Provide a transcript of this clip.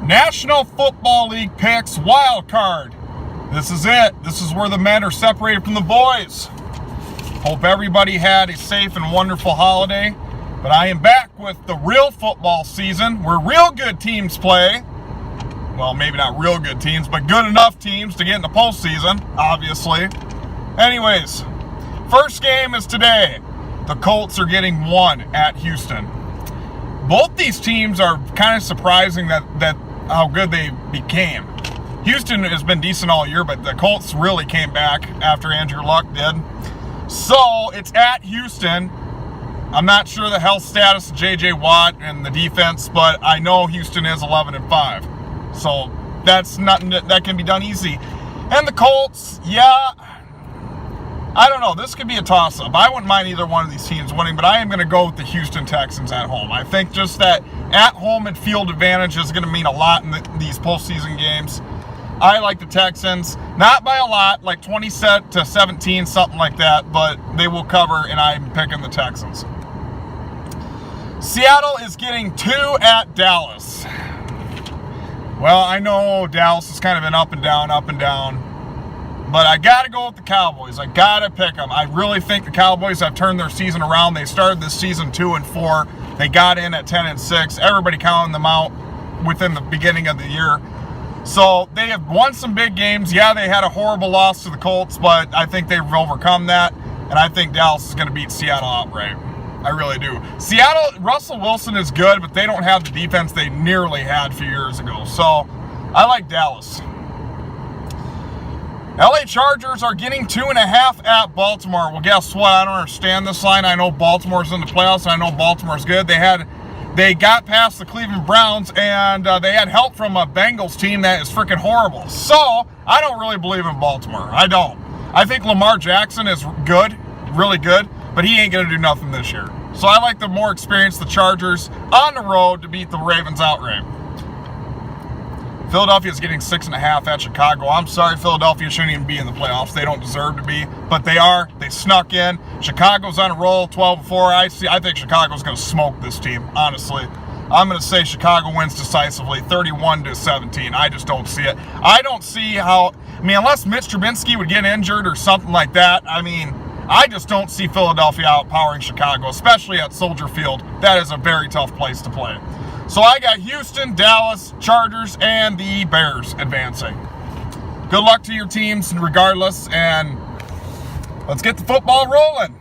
National Football League picks Wildcard. This is it. This is where the men are separated from the boys. Hope everybody had a safe and wonderful holiday. But I am back with the real football season where real good teams play. Well, maybe not real good teams, but good enough teams to get in the postseason, obviously. Anyways, first game is today. The Colts are getting 1 at Houston. Both these teams are kind of surprising that how good they became. Houston has been decent all year, but the Colts really came back after Andrew Luck did. So it's at Houston. I'm not sure the health status of J.J. Watt and the defense, but I know Houston is 11-5. So that's nothing that can be done easy. And the Colts, yeah, I don't know. This could be a toss-up. I wouldn't mind either one of these teams winning, but I am going to go with the Houston Texans at home. I think just that at-home and field advantage is going to mean a lot in these postseason games. I like the Texans, not by a lot, like 20-17, something like that, but they will cover, and I'm picking the Texans. Seattle is getting 2 at Dallas. Well, I know Dallas has kind of been up and down. But I got to go with the Cowboys. I got to pick them. I really think the Cowboys have turned their season around. They started this season 2-4. They got in at 10-6. Everybody counting them out within the beginning of the year. So they have won some big games. Yeah, they had a horrible loss to the Colts, but I think they've overcome that. And I think Dallas is going to beat Seattle outright. I really do. Seattle, Russell Wilson is good, but they don't have the defense they nearly had a few years ago. So I like Dallas. LA Chargers are getting 2.5 at Baltimore. Well, guess what? I don't understand this line. I know Baltimore's in the playoffs, and I know Baltimore's good. They got past the Cleveland Browns, and they had help from a Bengals team that is freaking horrible. So I don't really believe in Baltimore. I don't. I think Lamar Jackson is good, really good, but he ain't going to do nothing this year. So I like the more experienced, the Chargers, on the road to beat the Ravens outright. Philadelphia is getting 6.5 at Chicago. I'm sorry, Philadelphia shouldn't even be in the playoffs. They don't deserve to be, but they are. They snuck in. Chicago's on a roll, 12-4. I think Chicago's going to smoke this team, honestly. I'm going to say Chicago wins decisively, 31-17. I just don't see it. I don't see how, unless Mitch Trubisky would get injured or something like that, I just don't see Philadelphia outpowering Chicago, especially at Soldier Field. That is a very tough place to play. So I got Houston, Dallas, Chargers, and the Bears advancing. Good luck to your teams regardless, and let's get the football rolling.